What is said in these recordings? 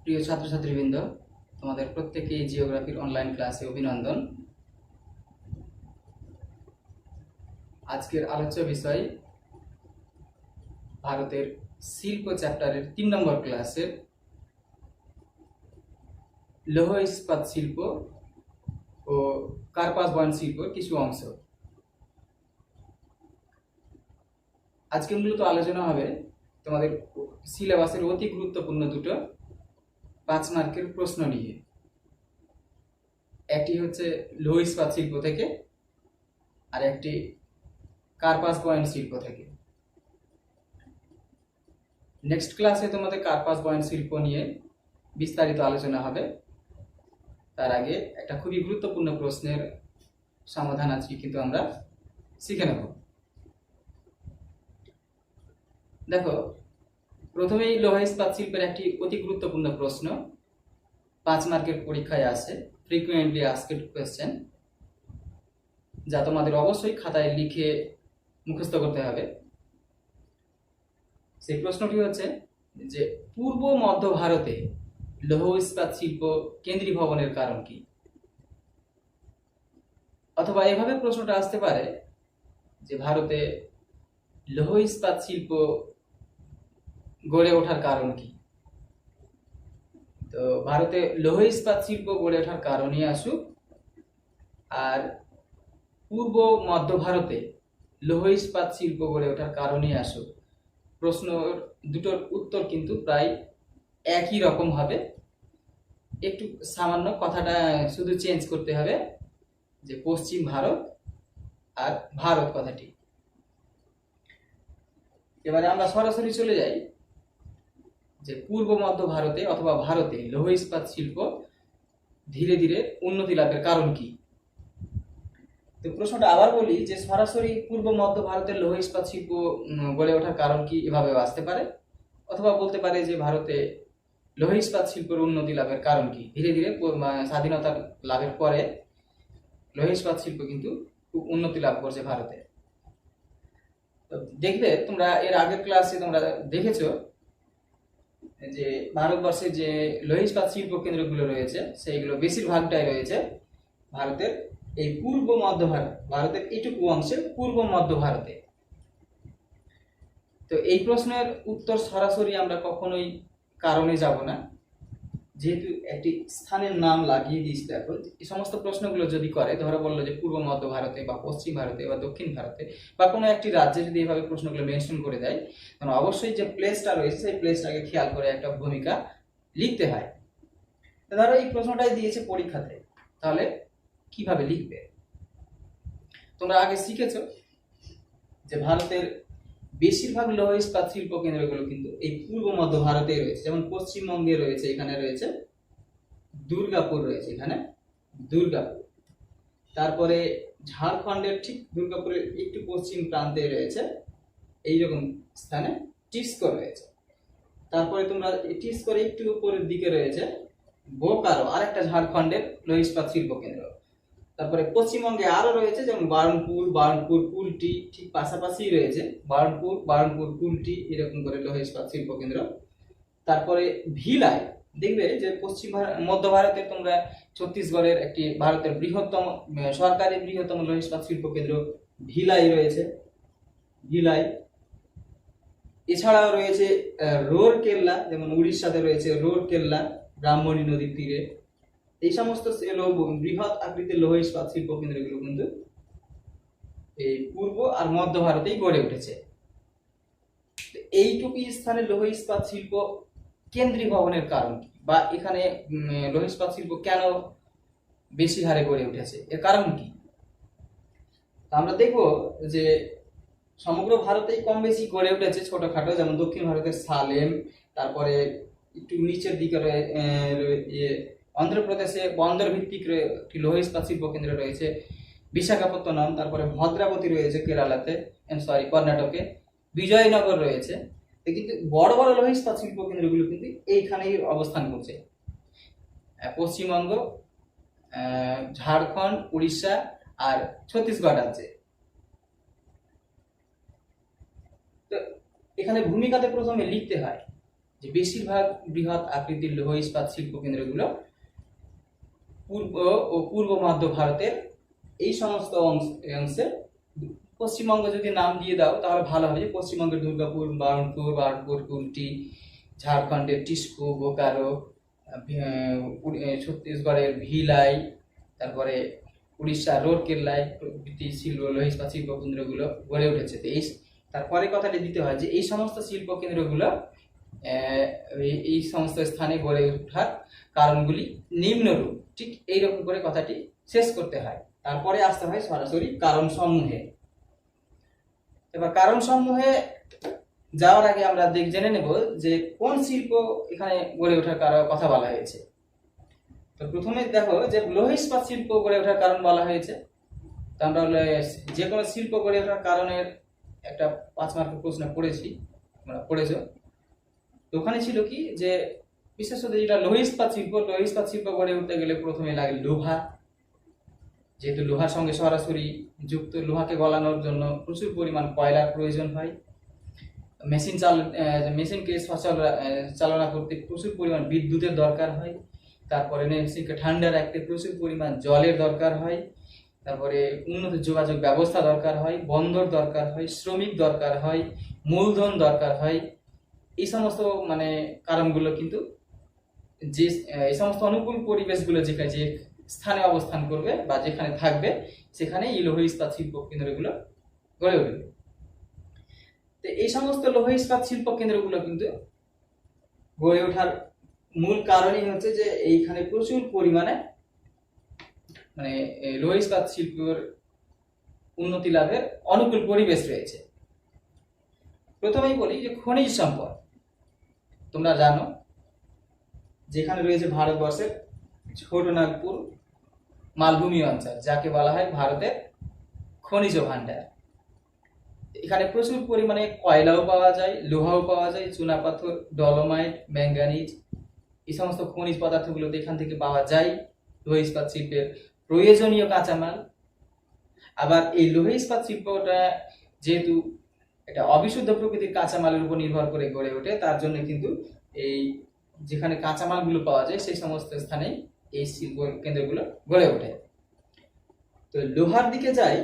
প্রিয় ছাত্রছাত্রীবৃন্দ, তোমাদের প্রত্যেকেই জিওগ্রাফির অনলাইন ক্লাসে অভিনন্দন। আজকের আলোচ্য বিষয় ভারতের শিল্প চ্যাপ্টারের 3 নম্বর ক্লাসের লৌহ ইস্পাত শিল্প ও কার্পাস বয়ন শিল্প কিছু অংশ। আজকে মূলত আলোচনা হবে তোমাদের সিলেবাসের অতি গুরুত্বপূর্ণ দুটো 5 মার্কের প্রশ্ন নিয়ে। একটি হচ্ছে লৌহ ইস্পাত শিল্প থেকে আর একটি কার্পাস বয়ন শিল্প থেকে। নেক্সট ক্লাসে তোমাদের কার্পাস বয়ন শিল্প নিয়ে বিস্তারিত আলোচনা হবে। তার আগে একটা খুবই গুরুত্বপূর্ণ প্রশ্নের সমাধান আজকে কিন্তু আমরা শিখে নেব। দেখো, প্রথমেই লৌহ ইস্পাত শিল্পের একটি অতি গুরুত্বপূর্ণ প্রশ্ন 5 মার্কের পরীক্ষায় আসে, ফ্রিকুয়েন্টলি আস্কড কোয়েশ্চেন, যা তোমাদের অবশ্যই খাতায় লিখে মুখস্থ করতে হবে। সেই প্রশ্নটি হচ্ছে যে পূর্ব মধ্য ভারতে লৌহ ইস্পাত শিল্প কেন্দ্রীভবনের কারণ কি? অথবা এভাবে প্রশ্নটা আসতে পারে যে ভারতে লৌহ ইস্পাত শিল্প গড়ে ওঠার কারণ কি? তো ভারতে লৌহ ইস্পাত শিল্প গড়ে ওঠার কারণই আসুক, আর পূর্ব মধ্য ভারতে লৌহ ইস্পাত শিল্প গড়ে ওঠার কারণই আসুক, প্রশ্ন দুটোর উত্তর কিন্তু প্রায় একই রকম হবে। একটু সামান্য কথাটা শুধু চেঞ্জ করতে হবে, যে পশ্চিম ভারত আর ভারত কথাটি। এবারে আমরা সরাসরি চলে যাই যে পূর্ব মধ্য ভারতে অথবা ভারতে লৌহ ইস্পাত শিল্প ধীরে ধীরে উন্নতি লাভের কারণ কি? তো প্রশ্নটা আবার বলি যে সরাসরি পূর্ব মধ্য ভারতের লৌহ ইস্পাত শিল্প গড়ে ওঠার কারণ কি এভাবে আসতে পারে, অথবা বলতে পারে যে ভারতে লৌহ ইস্পাত শিল্পের উন্নতি লাভের কারণ কি? ধীরে ধীরে স্বাধীনতা লাভের পরে লৌহ ইস্পাত শিল্প কিন্তু খুব উন্নতি লাভ করছে ভারতে। তো দেখবে তোমরা এর আগের ক্লাসে তোমরা দেখেছো যে ভারতবর্ষে যে লৌহ ইস্পাত শিল্প কেন্দ্রগুলো রয়েছে সেইগুলো বেশিরভাগটাই রয়েছে ভারতের এই পূর্ব মধ্য ভারত, ভারতের এইটুকু অংশে পূর্ব মধ্য ভারতে। তো এই প্রশ্নের উত্তর সরাসরি আমরা কখনোই কারণে যাব না, যেহেতু একটি স্থানের নাম লাগিয়ে দিয়েছি। দেখো, এই সমস্ত প্রশ্নগুলো যদি করে, ধরো বললো যে পূর্ব মধ্য ভারতে বা পশ্চিম ভারতে বা দক্ষিণ ভারতে বা কোনো একটি রাজ্যে যদি এইভাবে প্রশ্নগুলো মেনশন করে দেয়, তখন অবশ্যই যে প্লেসটা রয়েছে সেই প্লেসটাকে খেয়াল করে একটা ভূমিকা লিখতে হয়। ধরো এই প্রশ্নটাই দিয়েছে পরীক্ষাতে, তাহলে কিভাবে লিখবে? তোমরা আগে শিখেছো যে ভারতের বেশিরভাগ লৌহ ইস্পাত শিল্প কেন্দ্রগুলো কিন্তু এই পূর্ব মধ্য ভারতে রয়েছে। যেমন পশ্চিমবঙ্গে রয়েছে, এখানে রয়েছে দুর্গাপুর, রয়েছে এখানে দুর্গাপুর। তারপরে ঝাড়খণ্ডের ঠিক দুর্গাপুরের একটু পশ্চিম প্রান্তে রয়েছে এইরকম স্থানে টিসকো রয়েছে। তারপরে তোমরা টিসকোর একটু উপরের দিকে রয়েছে বোকারো, আরেকটা ঝাড়খণ্ডের লৌহ ইস্পাত শিল্প কেন্দ্র। তারপরে পশ্চিমবঙ্গে আরো রয়েছে যেমন বারণপুর কুলটি, ঠিক পাশাপাশি রয়েছে বারণপুর কুলটি, এরকম করে লৌহ ইস্পাত শিল্প কেন্দ্র। তারপরে ভিলাই, দেখবে যে মধ্য ভারতে তোমরা ছত্তিশগড়ের একটি ভারতের বৃহত্তম সরকারি বৃহত্তম লৌহ ইস্পাত শিল্প কেন্দ্র ভিলাই রয়েছে, ভিলাই। এছাড়াও রয়েছে রোরকেল্লা, যেমন উড়িষ্যাতে রয়েছে রোরকেল্লা ব্রাহ্মণী নদীর তীরে। এই সমস্ত বৃহৎ আকৃতির লৌহ ইস্পাত শিল্প কেন্দ্রগুলো কিন্তু এই পূর্ব আর মধ্য ভারতেই গড়ে উঠেছে। এইটুকু স্থানে লৌহ ইস্পাত শিল্প কেন্দ্রীভবনের কারণ কি, বা এখানে লৌহ ইস্পাত শিল্প কেন বেশি হারে গড়ে উঠেছে, এর কারণ কি? আমরা দেখব যে সমগ্র ভারতেই কম বেশি গড়ে উঠেছে ছোটখাটো, যেমন দক্ষিণ ভারতের সালেম, তারপরে একটু নিচের দিকে অন্ধ্রপ্রদেশে বন্দর ভিত্তিক একটি লৌহ ইস্পাত শিল্প কেন্দ্র রয়েছে বিশাখাপত্তনম, তারপরে ভদ্রাবতী রয়েছে কেরালাতে, কর্ণাটকে, বিজয়নগর রয়েছে। কিন্তু বড় বড় লৌহ ইস্পাত শিল্প কেন্দ্রগুলো কিন্তু এইখানেই অবস্থান করছে, পশ্চিমবঙ্গ, ঝাড়খণ্ড, উড়িষ্যা আর ছত্তিশগড় রাজ্যে। তো এখানে ভূমিকাতে প্রথমে লিখতে হয় যে বেশিরভাগ বৃহৎ আকৃতির লৌহ ইস্পাত শিল্প কেন্দ্রগুলো পূর্ব ও পূর্ব মধ্য ভারতের এই সমস্ত অংশে। পশ্চিমবঙ্গ যদি নাম দিয়ে দাও তাহলে ভালো হবে, যে পশ্চিমবঙ্গের দুর্গাপুর, বার্নপুর, কুলটি, ঝাড়খণ্ডের টিস্কু, বোকারো, ছত্তিশগড়ের ভিলাই, তারপরে উড়িষ্যার রোরকেল্লায় প্রভৃতি লৌহ ইস্পাত শিল্প কেন্দ্রগুলো গড়ে উঠেছে। তো তারপরে কথাটা দিতে হয় যে এই সমস্ত শিল্প কেন্দ্রগুলো এই সমস্ত স্থানে গড়ে ওঠার কারণগুলি নিম্নরূপ। ঠিক এইরকম করে কথাটি শেষ করতে হয়, তারপরে আসতে হয় সরাসরি কারণ সমূহে। এবার কারণ সমূহে যাওয়ার আগে আমরা জেনে নেব যে কোন শিল্প এখানে গড়ে ওঠার কথা বলা হয়েছে। তো প্রথমে দেখো যে লৌহ ইস্পাত শিল্প গড়ে ওঠার কারণ বলা হয়েছে। তো আমরা যে কোনো শিল্প গড়ে ওঠার কারণের একটা 5 মার্কের প্রশ্ন পড়েছো। তো ওখানে ছিল কি যে বিশেষত যেটা লৌহ ইস্পাত শিল্প গড়ে উঠতে গেলে প্রথমে লাগে লোহা। যেহেতু লোহার সঙ্গে সরাসরি যুক্ত, লোহাকে গলানোর জন্য প্রচুর পরিমাণ কয়লার প্রয়োজন হয়। মেশিনকে চালনা করতে প্রচুর পরিমাণ বিদ্যুতের দরকার হয়। তারপরে মেশিনকে ঠান্ডা রাখতে প্রচুর পরিমাণ জলের দরকার হয়। তারপরে উন্নত যোগাযোগ ব্যবস্থা দরকার হয়, বন্দর দরকার হয়, শ্রমিক দরকার হয়, মূলধন দরকার হয়। এই সমস্ত কারণগুলো কিন্তু যে এই সমস্ত অনুকূল পরিবেশগুলো যে স্থানে অবস্থান করবে বা যেখানে থাকবে সেখানে এই লৌহ ইস্পাত শিল্প কেন্দ্রগুলো গড়ে উঠবে। তো এই সমস্ত লৌহ ইস্পাত শিল্প কেন্দ্রগুলো কিন্তু গড়ে ওঠার মূল কারণই হচ্ছে যে এইখানে প্রচুর পরিমাণে লৌহ ইস্পাত শিল্পের উন্নতি লাভের অনুকূল পরিবেশ রয়েছে। প্রথমেই বলি যে খনিজ সম্পদ। তোমরা জানো যেখানে রয়েছে ভারতবর্ষের ছোটনাগপুর মালভূমি অঞ্চল, যাকে বলা হয় ভারতের খনিজ ভাণ্ডার। এখানে প্রচুর পরিমাণে কয়লাও পাওয়া যায়, লোহাও পাওয়া যায়, চুনাপাথর, ডলোমাইট, ম্যাঙ্গানিজ, এই সমস্ত খনিজ পদার্থগুলো এখান থেকে পাওয়া যায়। লৌহ ইস্পাত শিল্পের প্রয়োজনীয় কাঁচামাল। আবার এই লৌহ ইস্পাত শিল্পটা যেহেতু এটা অবিশুদ্ধ প্রকৃতির কাঁচামালের উপর নির্ভর করে গড়ে ওঠে, তার জন্য কিন্তু এই যেখানে কাঁচামালগুলো পাওয়া যায় সেই সমস্ত স্থানে এই শিল্প কেন্দ্রগুলো গড়ে ওঠে। তো লোহার দিকে যাই।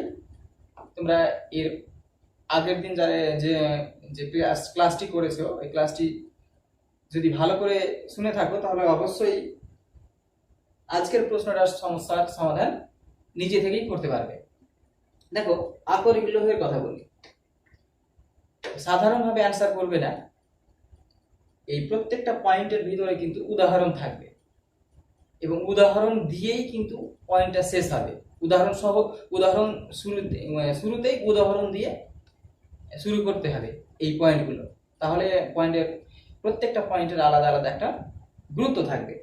তোমরা এর আগের দিন যে ক্লাসটি করেছো, এই ক্লাসটি যদি ভালো করে শুনে থাকো তাহলে অবশ্যই আজকের প্রশ্নটার সমস্যার সমাধান নিজে থেকেই করতে পারবে। দেখো, আকরিক লৌহের কথা বলি। সাধারণভাবে অ্যান্সার করবে না, এই প্রত্যেকটা পয়েন্টের ভিতরে কিন্তু উদাহরণ থাকবে এবং উদাহরণ দিয়েই কিন্তু পয়েন্টটা শেষ হবে। উদাহরণ শুরুতেই উদাহরণ দিয়ে শুরু করতে হবে এই পয়েন্টগুলো, তাহলে প্রত্যেকটা পয়েন্টের আলাদা আলাদা একটা গুরুত্ব থাকবে।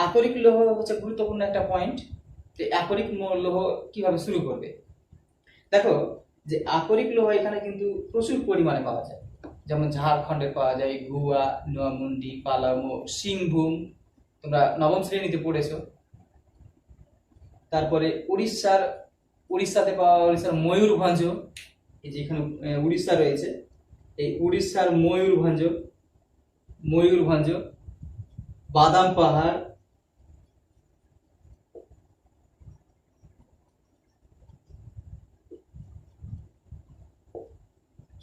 আকরিক লৌহ হচ্ছে গুরুত্বপূর্ণ একটা পয়েন্ট। আকরিক লৌহ কিভাবে শুরু করবে? দেখো যে আকরিক লৌহ এখানে কিন্তু প্রচুর পরিমাণে পাওয়া যায়। যেমন ঝাড়খণ্ডে পাওয়া যায় গুয়া, নোয়ামুন্ডি, পালামো, সিংভূম, তোমরা নবম শ্রেণীতে পড়েছো। তারপরে উড়িষ্যাতে উড়িষ্যার ময়ূরভঞ্জ, এই যে এখানে উড়িষ্যা রয়েছে, এই উড়িষ্যার ময়ূরভঞ্জ, বাদাম পাহাড়,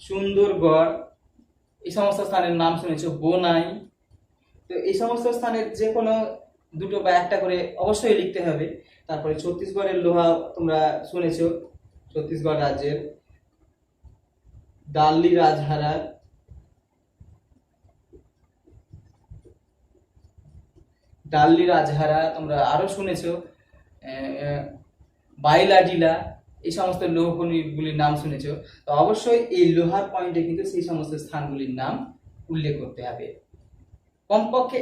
সুন্দরগড়, এই সমস্ত স্থানের নাম শুনেছো, বোনাই। তো এই সমস্ত স্থানের যে কোনো দুটো বা একটা করে অবশ্যই লিখতে হবে। তারপরে ছত্তিশগড়ের লোহা তোমরা শুনেছো, ছত্তিশগড় রাজ্যের ডাল্লি রাজহারা, তোমরা আরো শুনেছো বাইলাডিলা, এই সমস্ত লৌহ খনিগুলির নাম শুনেছো। তো অবশ্যই এই লোহার পয়েন্টে কিন্তু সেই সমস্ত স্থানগুলির নাম উল্লেখ করতে হবে। কমপক্ষে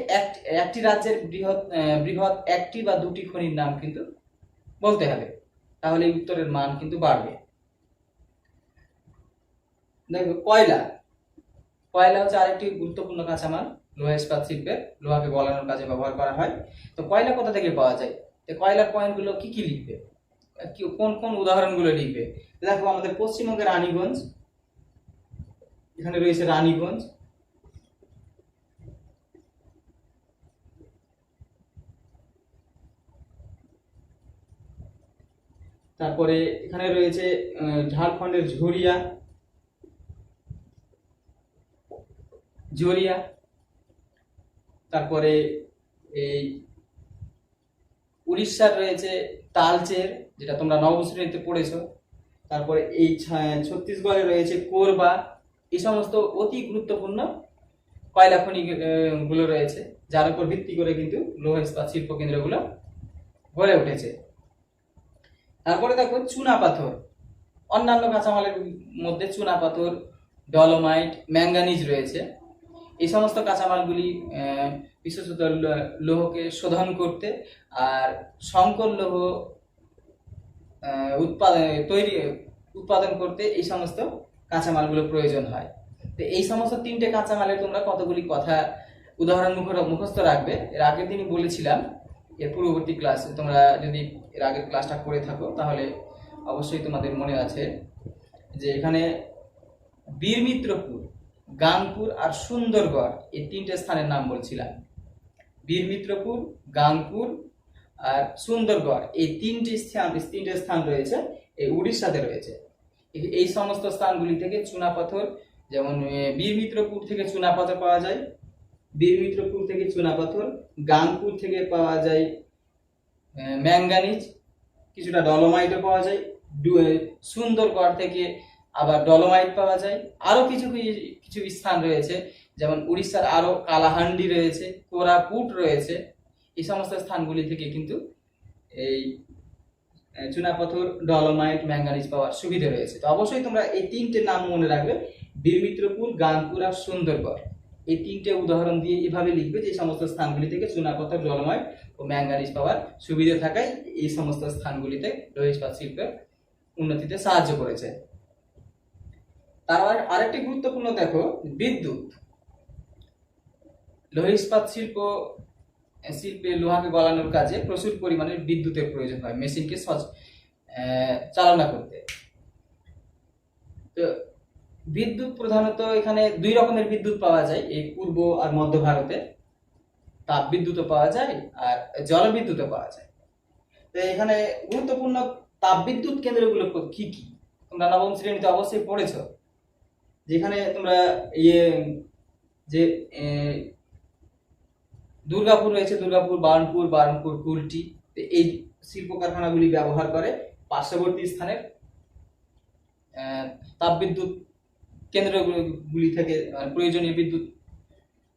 একটি রাজ্যের বৃহৎ একটি বা দুটি খনির নাম কিন্তু বলতে হবে, তাহলে উত্তরের মান কিন্তু বাড়বে। দেখো, কয়লা হচ্ছে আরেকটি গুরুত্বপূর্ণ কাঁচামাল। লৌহ ইস্পাত শিল্পের লোহাকে গলানোর কাজে ব্যবহার করা হয়। তো কয়লা কোথা থেকে পাওয়া যায়? তো কয়লার পয়েন্টগুলো কি লিখবে, কোন কোন উদাহরণগুলো লিখবে? দেখো, আমাদের পশ্চিমবঙ্গের রানীগঞ্জ, এখানে রয়েছে রানীগঞ্জ, তারপরে এখানে রয়েছে ঝাড়খণ্ডের ঝরিয়া, ঝরিয়া। তারপরে এই উড়িষ্যার রয়েছে তালচের, যেটা তোমরা নবম শ্রেণীতে পড়েছো। তারপরে এই ছত্তিশগড়ে রয়েছে কোরবা। এই সমস্ত অতি গুরুত্বপূর্ণ কয়লা খনি গুলো রয়েছে, যার উপর ভিত্তি করে কিন্তু লৌহ ইস্পাত শিল্প কেন্দ্রগুলো গড়ে উঠেছে। তারপরে দেখো চুনা পাথর। অন্যান্য কাঁচামালের মধ্যে চুনা পাথর, ডলোমাইট, ম্যাঙ্গানিজ রয়েছে। এই সমস্ত কাঁচামালগুলি বিশেষত লৌহকে শোধন করতে আর সংকর লৌহ উৎপাদন করতে এই সমস্ত কাঁচামালগুলো প্রয়োজন হয়। তো এই সমস্ত তিনটে কাঁচামালের তোমরা কতগুলি কথা উদাহরণ মুখস্থ রাখবে। এর আগের দিনই বলেছিলাম, এর পূর্ববর্তী ক্লাসে তোমরা যদি এর আগের ক্লাসটা করে থাকো তাহলে অবশ্যই তোমাদের মনে আছে যে এখানে বীরমিত্রপুর, গাংপুর আর সুন্দরগড় এই তিনটে স্থানের নাম বলছিলাম। বীরমিত্রপুর, গাংপুর আর সুন্দরগড় এই তিনটে স্থান রয়েছে এই উড়িষ্যাতে রয়েছে। এই সমস্ত স্থানগুলি থেকে চুনাপাথর, যেমন বীরমিত্রপুর থেকে চুনাপাথর পাওয়া যায়, বীরমিত্রপুর থেকে চুনাপাথর, গাংপুর থেকে পাওয়া যায় ম্যাঙ্গানিজ, কিছুটা ডলোমাইটও পাওয়া যায়, সুন্দরগড় থেকে আবার ডলোমাইট পাওয়া যায়। আরো কিছু কিছু স্থান রয়েছে, যেমন উড়িষ্যার আরো কালাহান্ডি রয়েছে, কোরাপুট রয়েছে। এই সমস্ত স্থানগুলি থেকে কিন্তু এই চুনাপাথর, ডলোমাইট, ম্যাঙ্গানিজ পাওয়ার সুবিধা রয়েছে। তো অবশ্যই তোমরা এই তিনটে নাম মনে রাখবে, বীরমিত্রপুর, গাংপুর আর সুন্দরগড়। এই তিনটে উদাহরণ দিয়ে এভাবে লিখবে যে সমস্ত স্থানগুলি থেকে চুনাপাথর, ডলোমাইট ও ম্যাঙ্গানিজ পাওয়ার সুবিধা থাকায় এই সমস্ত স্থানগুলিতে লৌহ ইস্পাত শিল্পের উন্নতিতে সাহায্য করেছে। তারপর আরেকটি গুরুত্বপূর্ণ দেখো, বিদ্যুৎ। লৌহ ইস্পাত শিল্পে লোহাকে গলানোর কাজে প্রচুর পরিমাণে বিদ্যুতের প্রয়োজন হয় মেশিনকে চালনা করতে। তো বিদ্যুৎ প্রধানত এখানে দুই রকমের বিদ্যুৎ পাওয়া যায়, এই পূর্ব আর মধ্য ভারতে। তাপ বিদ্যুৎও পাওয়া যায় আর জলবিদ্যুৎও পাওয়া যায়। তো এখানে গুরুত্বপূর্ণ তাপ বিদ্যুৎ কেন্দ্রগুলো কি কি তোমরা নবম শ্রেণীতে অবশ্যই পড়েছো। যেখানে তোমরা দুর্গাপুর রয়েছে, দুর্গাপুর, বারণপুর, কুলটি। এই শিল্প কারখানাগুলি ব্যবহার করে পার্শ্ববর্তী স্থানের তাপবিদ্যুৎ কেন্দ্রগুলি থেকে প্রয়োজনীয় বিদ্যুৎ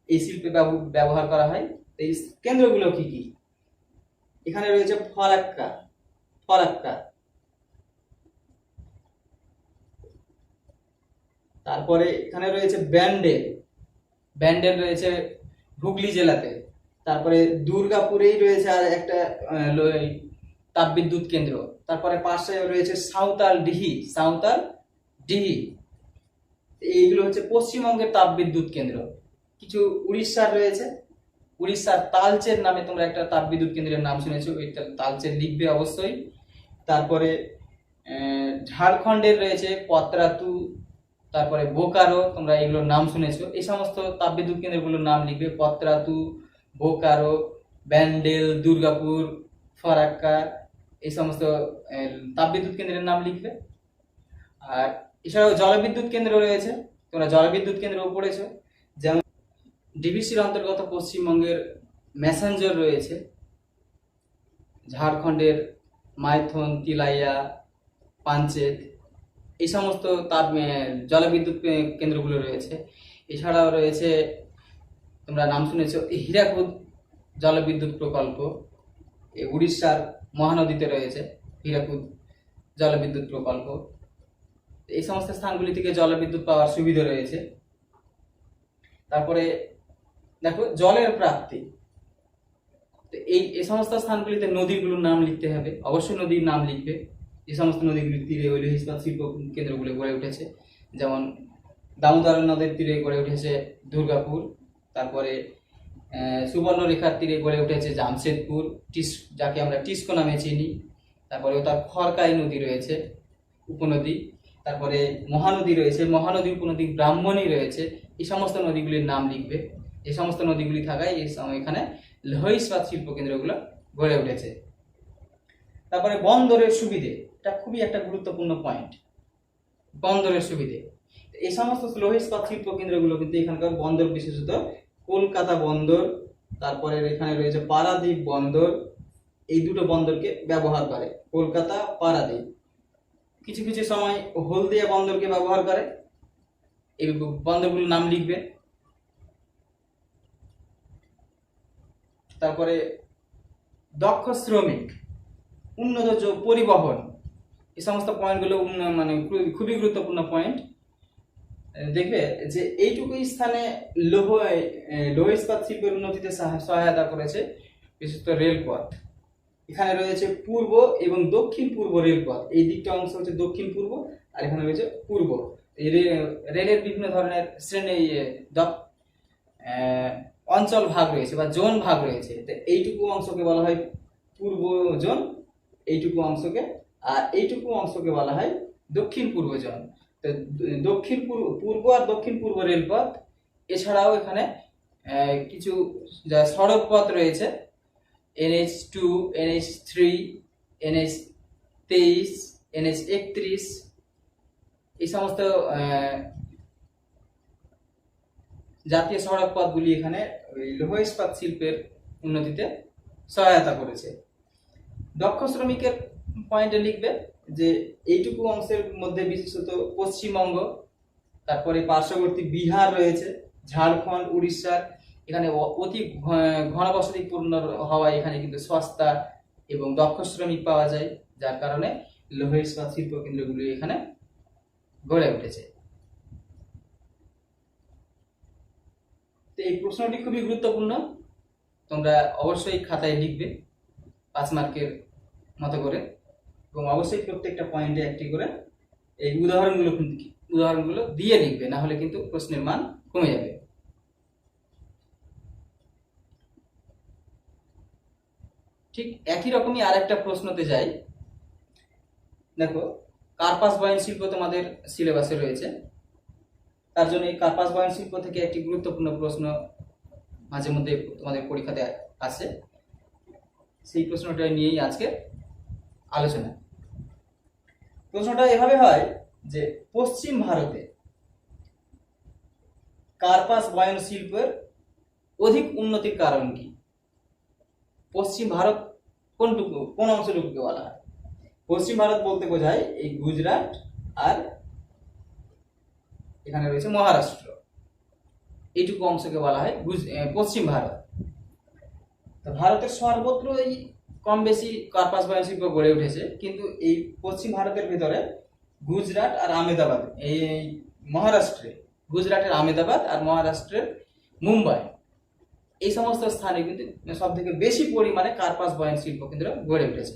এই শিল্পে ব্যবহার করা হয়। এই কেন্দ্রগুলো কি কি? এখানে রয়েছে ফরাক্কা, তারপরে এখানে রয়েছে ব্যান্ডেল রয়েছে হুগলি জেলাতে। তারপরে দুর্গাপুরেই রয়েছে আর একটা তাপবিদ্যুৎ কেন্দ্র। তারপরে পাশে রয়েছে সাঁওতাল ডিহি। এইগুলো হচ্ছে পশ্চিমবঙ্গের তাপবিদ্যুৎ কেন্দ্র। কিছু উড়িষ্যার রয়েছে, উড়িষ্যার তালচের নামে তোমরা একটা তাপবিদ্যুৎ কেন্দ্রের নাম শুনেছো, ওই তালচের লিখবে অবশ্যই। তারপরে ঝাড়খণ্ডের রয়েছে পতরাতু, তারপরে বোকারো, তোমরা এগুলোর নাম শুনেছো। এই সমস্ত তাপবিদ্যুৎ কেন্দ্রগুলোর নাম লিখবে, পতরাতু, বোকারো, ব্যান্ডেল, দুর্গাপুর, ফরাক্কা। এই সমস্ত তাপবিদ্যুৎ কেন্দ্রের নাম লিখবে। আর এছাড়াও জলবিদ্যুৎ কেন্দ্র রয়েছে, তোমরা জলবিদ্যুৎ কেন্দ্র পড়েছো। যেমন ডিভিসির অন্তর্গত পশ্চিমবঙ্গের ম্যাসাঞ্জর রয়েছে, ঝাড়খণ্ডের মাইথন, তিলাইয়া, পাঞ্চেত। এই সমস্ত জলবিদ্যুৎ কেন্দ্রগুলো রয়েছে। এছাড়াও রয়েছে, তোমরা নাম শুনেছো, হীরাকুদ জলবিদ্যুৎ প্রকল্প, উড়িষ্যার মহানদীতে রয়েছে হীরাকুদ জলবিদ্যুৎ প্রকল্প। এই সমস্ত স্থানগুলি থেকে জলবিদ্যুৎ পাওয়ার সুবিধা রয়েছে। তারপরে দেখো জলের প্রাপ্তি। এই সমস্ত স্থানগুলিতে নদীগুলোর নাম লিখতে হবে, অবশ্যই নদীর নাম লিখবে। যে সমস্ত নদীগুলির তীরে লৌহ ইস্পাত শিল্প কেন্দ্রগুলো গড়ে উঠেছে, যেমন দামোদর নদের তীরে গড়ে উঠেছে দুর্গাপুর। তারপরে সুবর্ণরেখার তীরে গড়ে উঠেছে জামশেদপুর, যাকে আমরা টিস্কো নামে চিনি। তারপরে তার খড়কাই নদী রয়েছে, উপনদী। তারপরে মহানদী রয়েছে, মহানদী, উপনদী, ব্রাহ্মণী রয়েছে। এই সমস্ত নদীগুলির নাম লিখবে। এই সমস্ত নদীগুলি থাকায় এখানে লৌহ ইস্পাত শিল্প কেন্দ্রগুলো গড়ে উঠেছে। তারপরে বন্দরের সুবিধে, এটা খুবই একটা গুরুত্বপূর্ণ পয়েন্ট, বন্দরের সুবিধে। এই সমস্ত লৌহ ইস্পাত শিল্প কেন্দ্রগুলো কিন্তু এখানকার বন্দর, বিশেষত কলকাতা বন্দর, তারপরে এখানে রয়েছে পারাদ্বীপ বন্দর, এই দুটো বন্দরকে ব্যবহার করে, কলকাতা, পারাদ্বীপ। কিছু কিছু সময় হলদিয়া বন্দরকে ব্যবহার করে। এই বন্দরগুলোর নাম লিখবে। তারপরে দক্ষ শ্রমিক, উন্নত পরিবহন, এই সমস্ত পয়েন্টগুলো মানে খুবই গুরুত্বপূর্ণ পয়েন্ট। দেখবে যে এইটুকু স্থানে লৌহ ইস্পাত শিল্পের উন্নতিতে সহায়তা করেছে বিশেষত রেলপথ। এখানে রয়েছে পূর্ব এবং দক্ষিণ পূর্ব রেলপথ, এই দিকটা অংশ হচ্ছে দক্ষিণ পূর্ব, আর এখানে রয়েছে পূর্ব। এই রেলের বিভিন্ন ধরনের শ্রেণী অঞ্চল ভাগ রয়েছে বা জোন ভাগ রয়েছে। তো এইটুকু অংশকে বলা হয় পূর্ব জোন, এইটুকু অংশকে, আর এইটুকু অংশকে বলা হয় দক্ষিণ পূর্ব জোন। তো দক্ষিণ পূর্ব আর দক্ষিণ পূর্ব রেলপথ, এছাড়াও এখানে কিছু যা সড়ক পথ রয়েছে, NH2, NH3, NH23, NH31, এই সমস্ত জাতীয় সড়ক পথগুলি এখানে লৌহ ইস্পাত শিল্পের উন্নতিতে সহায়তা করেছে। দক্ষ শ্রমিকের পয়েন্টে লিখবে যে এইটুকু অংশের মধ্যে বিশেষত পশ্চিমবঙ্গ, তারপরে পার্শ্ববর্তী বিহার রয়েছে, ঝাড়খণ্ড, উড়িষ্যার, এখানে অতি ঘনবসতিপূর্ণ হওয়ায় এখানে কিন্তু সস্তা এবং দক্ষ শ্রমিক পাওয়া যায়, যার কারণে লৌহ ইস্পাত শিল্প কেন্দ্রগুলি এখানে গড়ে উঠেছে। তো এই প্রশ্নটি খুবই গুরুত্বপূর্ণ, তোমরা অবশ্যই খাতায় লিখবে 5 মার্কের মতো করে, এবং অবশ্যই প্রত্যেকটা পয়েন্টে একটি করে এই উদাহরণগুলো দিয়ে লিখবে, না হলে কিন্তু প্রশ্নের মান কমে যাবে। ঠিক একই রকমই আর একটা প্রশ্নতে যাই। দেখো, কার্পাস বয়ন শিল্প তোমাদের সিলেবাসে রয়েছে, তার জন্য এই কার্পাস বয়ন শিল্প থেকে একটি গুরুত্বপূর্ণ প্রশ্ন মাঝে মধ্যে তোমাদের পরীক্ষাতে আসে, সেই প্রশ্নটা নিয়েই আজকে আলোচনা। প্রশ্নটা এভাবে হয় যে পশ্চিম ভারতে কার্পাস বয়ন শিল্পের অধিক উন্নতির কারণ কি? পশ্চিম ভারত কোন অংশটুকুকে বলা হয়? পশ্চিম ভারত বলতে বোঝায় এই গুজরাট আর এখানে রয়েছে মহারাষ্ট্র, এইটুকু অংশকে বলা হয় পশ্চিম ভারত। তো ভারতের সর্বত্র এই কম বেশি কার্পাস বয়ন শিল্প গড়ে উঠেছে, কিন্তু এই পশ্চিম ভারতের ভিতরে গুজরাট আর আহমেদাবাদ, এই মহারাষ্ট্রে গুজরাটের আহমেদাবাদ আর মহারাষ্ট্রের মুম্বাই, এই সমস্ত স্থানে কিন্তু সব থেকে বেশি পরিমাণে কার্পাস বয়ন শিল্প কেন্দ্র গড়ে উঠেছে।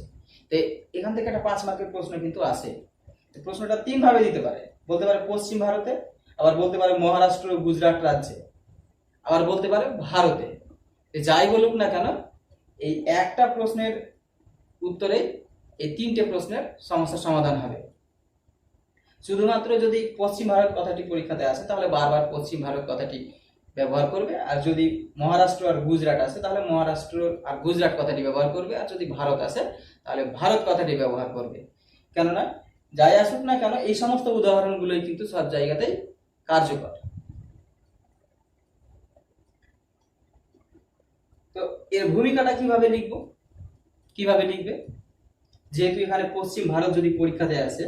তো এখান থেকে একটা 5 মার্কের প্রশ্ন কিন্তু আসে। প্রশ্নটা 3 ভাবে দিতে পারে, বলতে পারে পশ্চিম ভারতে, আবার বলতে পারে মহারাষ্ট্র গুজরাট রাজ্যে, আবার বলতে পারে ভারতে। যাই বলুক না কেন, এই একটা প্রশ্নের উত্তরে এই 3টে প্রশ্নের সমস্যার সমাধান হবে। শুধুমাত্র যদি পশ্চিম ভারত কথাটি পরীক্ষাতে আসে তাহলে বারবার পশ্চিম ভারত কথাটি ব্যবহার করবে, আর যদি মহারাষ্ট্র আর গুজরাট আসে তাহলে মহারাষ্ট্র আর গুজরাট কথাটি ব্যবহার করবে, আর যদি ভারত আসে তাহলে ভারত কথাটি ব্যবহার করবে। কেননা যাই আসুক না কেন এই সমস্ত উদাহরণগুলোই কিন্তু সব জায়গাতেই কার্যকর। তো এর ভূমিকাটা কিভাবে লিখবে? যেহেতু এখানে পশ্চিম ভারত যদি পরীক্ষাতে আসে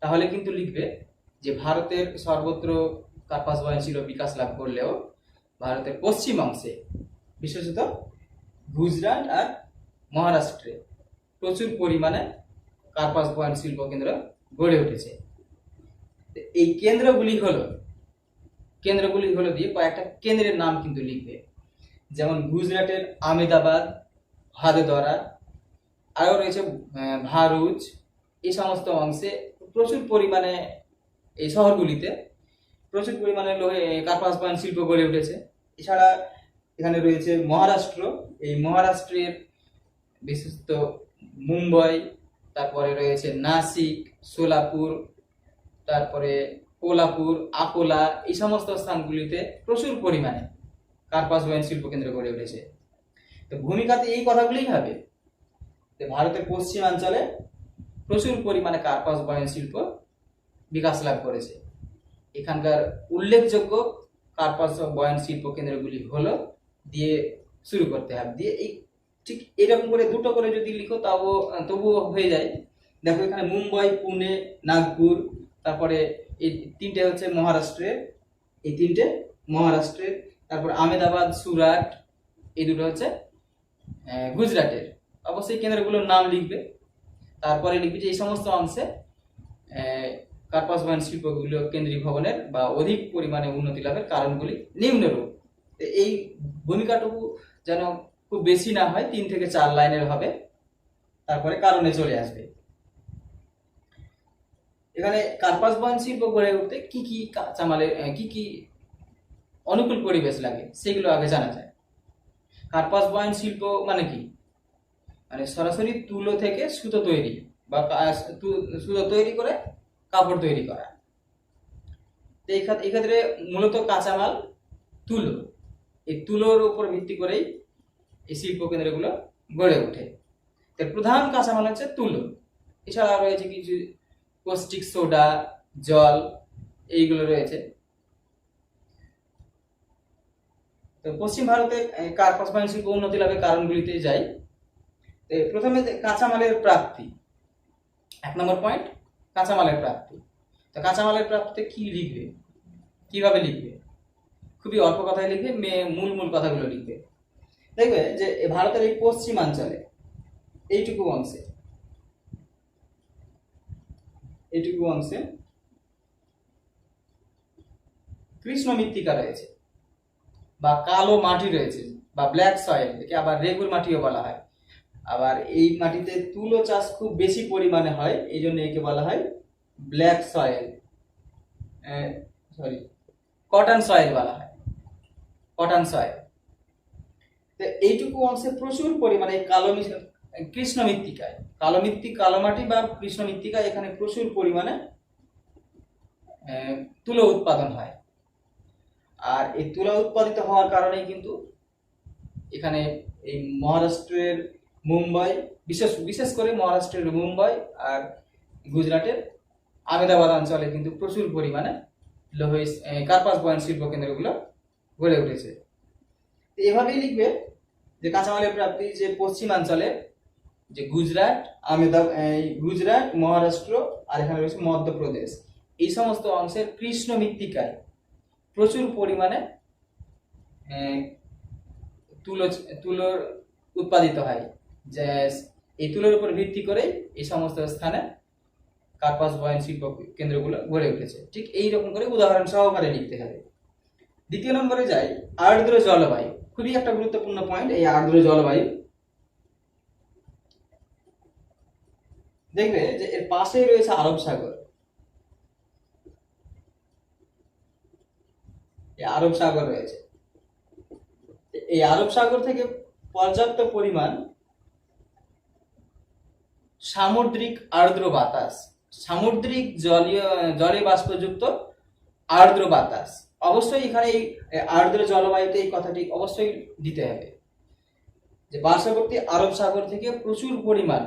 তাহলে কিন্তু লিখবে যে ভারতের সর্বত্র কার্পাস বয়ন শিল্প বিকাশ লাভ করলেও ভারতের পশ্চিম অংশে বিশেষত গুজরাট আর মহারাষ্ট্রে প্রচুর পরিমাণে কার্পাস বয়ন শিল্প কেন্দ্র গড়ে উঠেছে। এই কেন্দ্রগুলি হলো দিয়ে কয়েকটা কেন্দ্রের নাম কিন্তু লিখবে, যেমন গুজরাটের আহমেদাবাদ, ভাদোদরা, আরও রয়েছে ভারুচ, এই সমস্ত অংশে প্রচুর পরিমাণে এই শহরগুলিতে প্রচুর পরিমাণে কার্পাস বয়ন শিল্প গড়ে উঠেছে। এছাড়া এখানে রয়েছে মহারাষ্ট্র, এই মহারাষ্ট্রের বিশেষত মুম্বাই, তারপরে রয়েছে নাসিক, সোলাপুর, তারপরে কোলাপুর, আকোলা, এই সমস্ত স্থানগুলিতে প্রচুর পরিমাণে কার্পাস বয়ন শিল্প কেন্দ্র গড়ে উঠেছে। তো ভূমিকাতে এই কথাগুলোই হবে। তো ভারতের পশ্চিমাঞ্চলে প্রচুর পরিমাণে কার্পাস বয়ন শিল্প বিকাশ লাভ করেছে। এখানকার উল্লেখযোগ্য কার্পাস বয়ন শিল্প কেন্দ্রগুলি হলো দিয়ে শুরু করতে হবে, দিয়ে এই ঠিক এরকম করে দুটো করে যদি লিখো তবুও হয়ে যায়। দেখো এখানে মুম্বাই, পুনে, নাগপুর, তারপরে এই তিনটে হচ্ছে মহারাষ্ট্রের, তারপর আহমেদাবাদ, সুরাট, এই দুটো হচ্ছে গুজরাটের। অবশ্যই কেন্দ্রগুলোর নাম লিখবে, তারপরে লিখবে যে এই সমস্ত অংশে কার্পাস বয়ন শিল্পগুলো কেন্দ্রীয় ভবনের বা অধিক পরিমাণে উন্নতি লাভের কারণগুলি নিম্নরূপ। এই ভূমিকাটুকু যেন খুব বেশি না হয়, 3 থেকে 4 লাইনের হবে, তারপরে কারণে চলে আসবে। এখানে কার্পাস বয়ন শিল্প গড়ে উঠতে কি কি কাঁচামালের কি অনুকূল পরিবেশ লাগে সেগুলো আগে জানা যায়। কার্পাস বয়ন শিল্প মানে কি, মানে সরাসরি তুলো থেকে সুতো তৈরি বা সুতো তৈরি করে কাপড় তৈরি করা। এক্ষেত্রে মূলত কাঁচামাল তুলো, এই তুলোর উপর ভিত্তি করেই এই শিল্প কেন্দ্রগুলো গড়ে ওঠে। এর প্রধান কাঁচামাল হচ্ছে তুলো, এছাড়া রয়েছে কিছু কস্টিক সোডা, জল, এইগুলো রয়েছে। তো পশ্চিম ভারতে কার্পাস বয়ন শিল্প উন্নতি লাভের কারণগুলিতে যাই। প্রথমে কাঁচামালের প্রাপ্তি, 1 নম্বর পয়েন্ট কাঁচামালের প্রাপ্তি। তো কাঁচামালের প্রাপ্তিতে কি লিখবে, কিভাবে লিখবে? খুবই অল্প কথায় লিখবে, মূল কথাগুলো লিখবে। দেখবে যে ভারতের এই পশ্চিমাঞ্চলে এইটুকু অংশে কৃষ্ণ মৃত্তিকা রয়েছে বা কালো মাটি রয়েছে বা ব্ল্যাক সয়েল, একে আবার রেগুর মাটিও বলা হয়। আবার এই মাটিতে তুলো চাষ খুব বেশি পরিমাণে হয়, এই জন্য একে বলা হয় ব্ল্যাক সয়েল, কটন সয়েল বলা হয়, কটন সয়েল। তো এইটুকু অংশে প্রচুর পরিমাণে কালো মাটি বা কৃষ্ণ মৃত্তিকায় এখানে প্রচুর পরিমাণে তুলো উৎপাদন হয়। আর এই তুলা উৎপাদিত হওয়ার কারণেই কিন্তু এখানে এই মহারাষ্ট্রের মুম্বাই, বিশেষ করে মহারাষ্ট্রের মুম্বাই আর গুজরাটের আহমেদাবাদ অঞ্চলে কিন্তু প্রচুর পরিমাণে কার্পাস বয়ন শিল্প কেন্দ্রগুলো গড়ে উঠেছে। এভাবেই লিখবে যে কাঁচামালের প্রাপ্তি যে পশ্চিমাঞ্চলে যে গুজরাট, মহারাষ্ট্র আর এখানে রয়েছে মধ্যপ্রদেশ, এই সমস্ত অংশের কৃষ্ণ মৃত্তিকায় প্রচুর পরিমাণে তুলোর উৎপাদিত হয়, যে এই তুলোর উপর ভিত্তি করেই এই সমস্ত স্থানে কার্পাস বয়ন শিল্প কেন্দ্রগুলো গড়ে উঠেছে। ঠিক এইরকম করে উদাহরণ সহকারে লিখতে হবে। 2 নম্বরে যাই, আর্দ্র জলবায়ু। খুবই একটা গুরুত্বপূর্ণ পয়েন্ট এই আর্দ্র জলবায়ু। দেখবে যে এর পাশেই রয়েছে আরব সাগর, আরব সাগর রয়েছে। এই আরব সাগর থেকে পর্যাপ্ত পরিমাণ সামুদ্রিক আর্দ্র বাতাস, সামুদ্রিক জলে বাষ্পযুক্ত আর্দ্র বাতাস, অবশ্যই এখানে এই আর্দ্র জলবায়ুতে এই কথাটি অবশ্যই দিতে হবে যে পার্শ্ববর্তী আরব সাগর থেকে প্রচুর পরিমাণ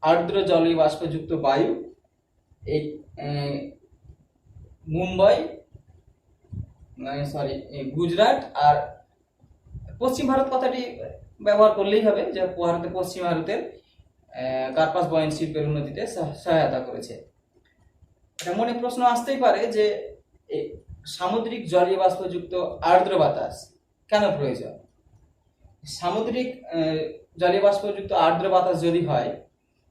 আর্দ্র জলীয় বাষ্পযুক্ত বায়ু এই মুম্বাই, গুজরাট আর পশ্চিম ভারত কথাটি ব্যবহার করলেই হবে, যে পশ্চিম ভারতের কার্পাস বয়ন শিল্পের উন্নতিতে সহায়তা করেছে। এটা মনে প্রশ্ন আসতেই পারে যে সামুদ্রিক জলীয় বাষ্পযুক্ত আর্দ্র বাতাস কেন প্রয়োজন? সামুদ্রিক জলীয় বাষ্পযুক্ত আর্দ্র বাতাস যদি হয়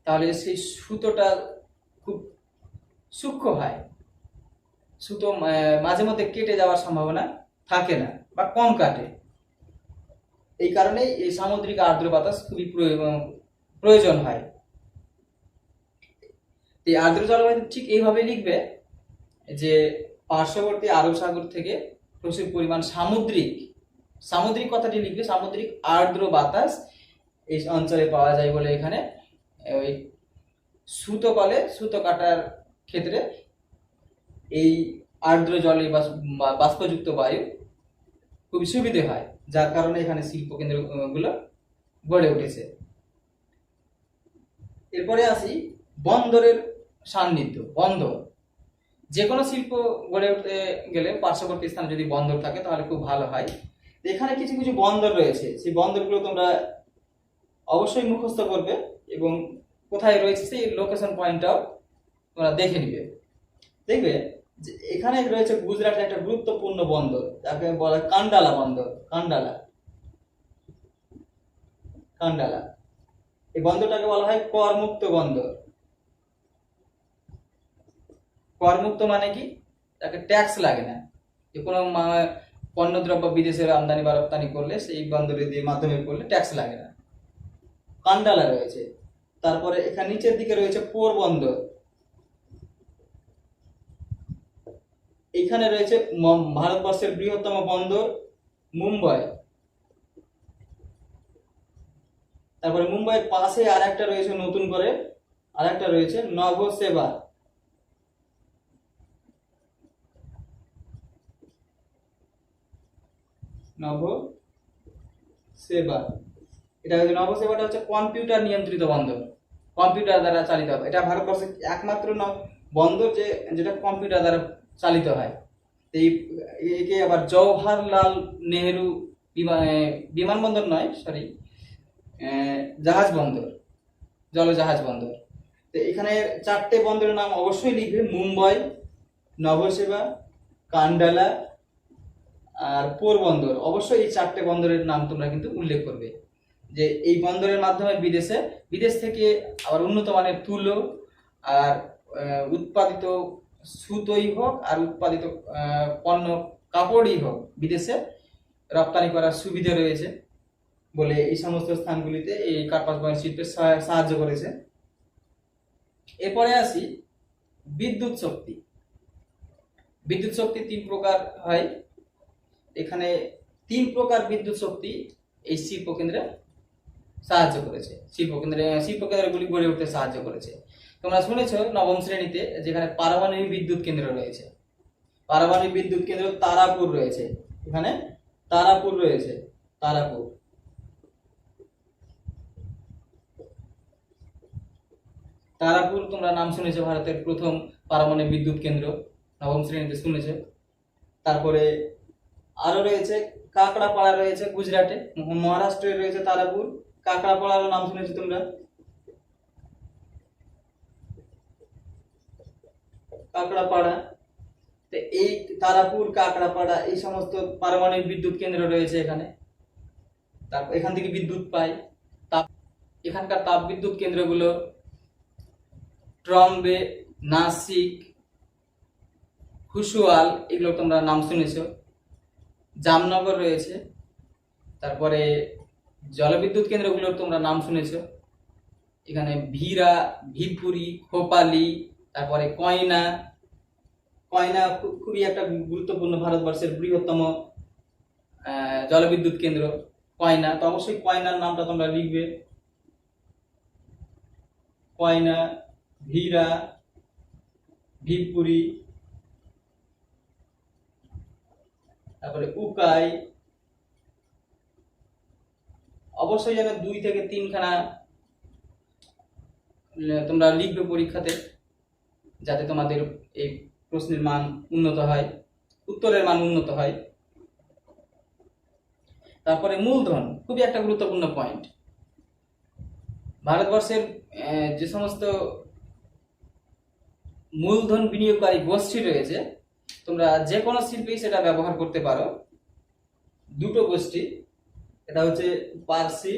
তাহলে সেই সুতোটা খুব সূক্ষ্ম হয়, সুতো মাঝে মধ্যে কেটে যাওয়ার সম্ভাবনা থাকে না বা কম কাটে। এই কারণে এই সামুদ্রিক আর্দ্র বাতাস খুবই প্রয়োজন হয়। এই আর্দ্র জলবায়ু ঠিক এইভাবে লিখবে যে পার্শ্ববর্তী আরব সাগর থেকে প্রচুর পরিমাণ সামুদ্রিক কথাটি লিখবে, সামুদ্রিক আর্দ্র বাতাস এই অঞ্চলে পাওয়া যায় বলে এখানে ওই সুতো কাটার ক্ষেত্রে এই আর্দ্র জলে বাষ্পযুক্ত বায়ু খুবই সুবিধে হয়, যার কারণে এখানে শিল্প কেন্দ্রগুলো গড়ে উঠেছে। এরপরে আসি বন্দরের সান্নিধ্য। বন্দর, যে কোনো শিল্প গড়ে উঠতে গেলে পার্শ্ববর্তী স্থানে যদি বন্দর থাকে তাহলে খুব ভালো হয়। এখানে কিছু কিছু বন্দর রয়েছে, সেই বন্দরগুলো তোমরা অবশ্যই মুখস্থ করবে এবং কোথায় রয়েছে সেই লোকেশন পয়েন্টটাও তোমরা দেখে নিবে। দেখবে যে এখানে রয়েছে গুজরাটের একটা গুরুত্বপূর্ণ বন্দর, যাকে বলা হয় কান্ডালা বন্দর। কান্ডালা, কান্ডালা এই বন্দরটাকে বলা হয় করমুক্ত বন্দর। করমুক্ত মানে কি, তাকে ট্যাক্স লাগে না। যে কোনো পণ্যদ্রব্য বিদেশের আমদানি বা রপ্তানি করলে সেই বন্দরে দিয়ে মাধ্যমে করলে ট্যাক্স লাগে না। কান্ডালা রয়েছে। তারপরে এখানে নিচের দিকে রয়েছে পোরবন্দর। এখানে রয়েছে ভারতবর্ষের বৃহত্তম বন্দর মুম্বাই। তারপরে মুম্বাইয়ের পাশে আর একটা রয়েছে নতুন করে, আর একটা রয়েছে নভসেবা। নভসেবা, এটা হচ্ছে নভসেবাটা হচ্ছে কম্পিউটার নিয়ন্ত্রিত বন্দর, কম্পিউটার দ্বারা চালিত হবে। এটা ভারতবর্ষের একমাত্র বন্দর যেটা কম্পিউটার দ্বারা চালিত হয়। এই একে আবার জওহরলাল নেহেরু বিমানবন্দর নয়, সরি, জাহাজ বন্দর, জলজাহাজ বন্দর। তো এখানে চারটে বন্দরের নাম অবশ্যই লিখবে: মুম্বাই, নভসেবা, কান্ডালা আর পোরবন্দর। অবশ্যই এই চারটে বন্দরের নাম তোমরা কিন্তু উল্লেখ করবে, যে এই বন্দরের মাধ্যমে বিদেশ থেকে আবার উন্নত মানের তুলো আর উৎপাদিত সুতোই হোক আর উৎপাদিত পণ্য কাপড়ই হোক বিদেশে রপ্তানি করার সুবিধা রয়েছে বলে এই সমস্ত স্থানগুলিতে এই কার্পাস বয়ন শিল্পে সাহায্য করেছে। এরপরে আসি বিদ্যুৎ শক্তি। বিদ্যুৎ শক্তি তিন প্রকার হয়। এখানে তিন প্রকার বিদ্যুৎ শক্তি এই শিল্প কেন্দ্রে সাহায্য করেছে, শিল্প কেন্দ্রগুলি গড়ে উঠতে সাহায্য করেছে। তোমরা শুনেছ নবম শ্রেণীতে যেখানে পারমাণবিক বিদ্যুৎ কেন্দ্র রয়েছে, পারমাণবিক বিদ্যুৎ কেন্দ্র তারাপুর রয়েছে। এখানে তারাপুর রয়েছে, তারাপুর। তারাপুর তোমরা নাম শুনেছো, ভারতের প্রথম পারমাণবিক বিদ্যুৎ কেন্দ্র, নবম শ্রেণীতে শুনেছো। তারপরে আরো রয়েছে কাকড়াপাড়া রয়েছে গুজরাটে, মহারাষ্ট্রে রয়েছে তারাপুর। কাকড়াপাড়ার নাম শুনেছো তোমরা, কাকড়াপাড়া। তো এই তারাপুর, কাকড়াপাড়া এই সমস্ত পারমাণবিক বিদ্যুৎ কেন্দ্র রয়েছে এখানে। তারপর এখান থেকে বিদ্যুৎ পাই। এখানকার তাপ বিদ্যুৎ কেন্দ্রগুলো ট্রম্বে, নাসিক, হুসুয়াল, এগুলো তোমরা নাম শুনেছো। জামনগর রয়েছে। তারপরে জলবিদ্যুৎ কেন্দ্রগুলোর তোমরা নাম শুনেছো। এখানে ভিরা, ভিপুরি, খোপালি, তারপরে কয়না। কয়না খুবই একটা গুরুত্বপূর্ণ, ভারতবর্ষের বৃহত্তম জলবিদ্যুৎ কেন্দ্র কয়না। তো অবশ্যই কয়নার নামটা তোমরা লিখবে। কয়না, ভিরা, ভিপুরি, তারপরে উকাই। অবশ্যই যেন 2 থেকে 3 খানা তোমরা লিখবে পরীক্ষাতে, যাতে তোমাদের এই প্রশ্নের মান উন্নত হয়, উত্তরের মান উন্নত হয়। তারপরে মূলধন, খুবই একটা গুরুত্বপূর্ণ পয়েন্ট। ভারতবর্ষের যে সমস্ত মূলধন বিনিয়োগকারী গোষ্ঠী রয়েছে, তোমরা যে কোনো শিল্পেই সেটা ব্যবহার করতে পারো। দুটো গোষ্ঠী, এটা হচ্ছে পারসি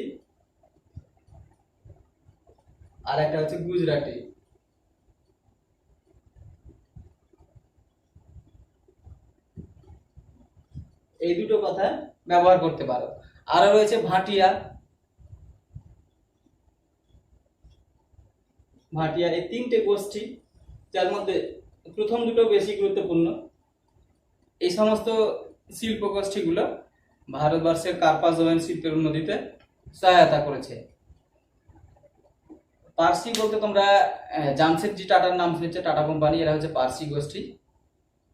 আর একটা হচ্ছে গুজরাটি। এই দুটো কথা ব্যবহার করতে পারো। আরো রয়েছে ভাটিয়া, ভাটিয়া। এই তিনটে গোষ্ঠী, যার মধ্যে প্রথম দুটো বেশি গুরুত্বপূর্ণ। এই সমস্ত শিল্প গোষ্ঠীগুলো ভারতবর্ষের কার্পাস বয়ন শিল্পের উন্নতিতে সহায়তা করেছে। পার্সি বলতে তোমরা জামশেদজি টাটার নাম শুনেছো, টাটা কোম্পানি, এরা হচ্ছে পার্সি গোষ্ঠী।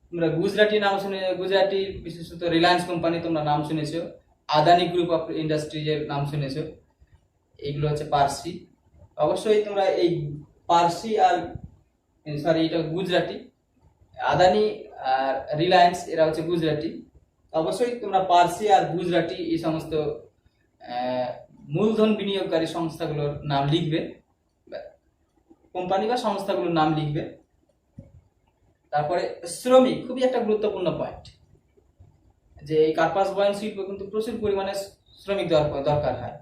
তোমরা গুজরাটি নাম শুনে, গুজরাটি বিশেষত রিলায়েন্স কোম্পানি তোমরা নাম শুনেছো, আদানি গ্রুপ অফ ইন্ডাস্ট্রিজের নাম শুনেছো, এইগুলো হচ্ছে পার্সি। অবশ্যই তোমরা এই পার্সি আর সরি এটা গুজরাটি, আদানি আর রিলায়েন্স এরা হচ্ছে গুজরাটি। অবশ্যই তোমরা পার্সি আর গুজরাটি এই সমস্ত মূলধন বিনিয়োগকারী সংস্থাগুলোর নাম লিখবে, কোম্পানি বা সংস্থাগুলোর নাম লিখবে। তারপরে শ্রমিক, খুবই একটা গুরুত্বপূর্ণ পয়েন্ট, যে এই কার্পাস বয়ন শিল্প কিন্তু প্রচুর পরিমাণে শ্রমিক দরকার হয়।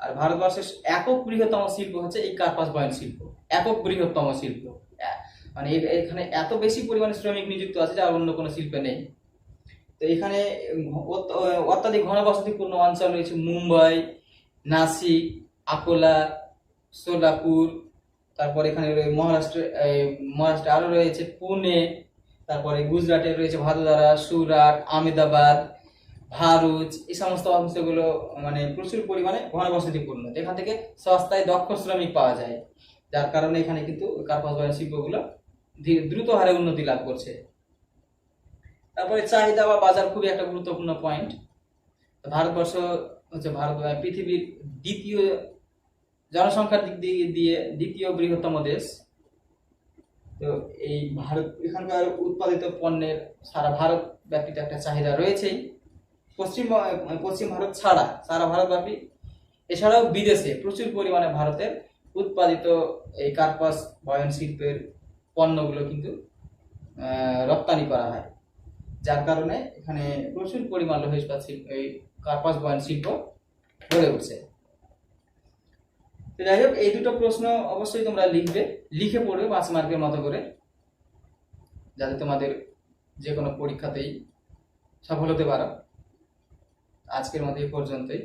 আর ভারতবর্ষের একক বৃহত্তম শিল্প হচ্ছে এই কার্পাস বয়ন শিল্প, একক বৃহত্তম শিল্প। মানে এখানে এত বেশি পরিমাণে শ্রমিক নিযুক্ত আছে যা অন্য কোনো শিল্পে নেই। তো এখানে অত্যাধিক ঘনবসতিপূর্ণ অঞ্চল রয়েছে মুম্বাই, নাসিক, আকোলা, সোলাপুর। তারপর এখানে মহারাষ্ট্রে আরো রয়েছে পুনে। তারপরে গুজরাটে রয়েছে ভাদোদারা, সুরাট, আহমেদাবাদ, ভারুচ। এই সমস্ত অংশগুলো মানে প্রচুর পরিমাণে ঘনবসতিপূর্ণ, এখান থেকে সস্তায় দক্ষ শ্রমিক পাওয়া যায়, যার কারণে এখানে কিন্তু কার্পাস বয়ন শিল্পগুলো দ্রুত হারে উন্নতি লাভ করছে। তারপরে চাহিদা বা বাজার খুবই একটা গুরুত্বপূর্ণ পয়েন্ট। ভারতবর্ষ হচ্ছে পৃথিবীর দ্বিতীয় জনসংখ্যার দিক দিয়ে দ্বিতীয় বৃহত্তম দেশ। তো এই এখানকার উৎপাদিত পণ্যের সারা ভারত ব্যাপী একটা চাহিদা রয়েছেই। পশ্চিম ভারত ছাড়া সারা ভারতব্যাপী, এছাড়াও বিদেশে প্রচুর পরিমাণে ভারতের উৎপাদিত এই কার্পাস বয়ন শিল্পের পণ্যগুলো কিন্তু রপ্তানি করা হয়, যার কারণে এখানে প্রচুর পরিমাণ লৌহ ইস্পাত শিল্প, এই কার্পাস বয়ন শিল্প গড়ে উঠছে। তো যাই হোক, এই দুটো প্রশ্ন অবশ্যই তোমরা লিখবে, লিখে পড়বে 5 মার্কের মতো করে, যাতে তোমাদের যে কোনো পরীক্ষাতেই সফল হতে পারো। আজকের মতো এই পর্যন্তই।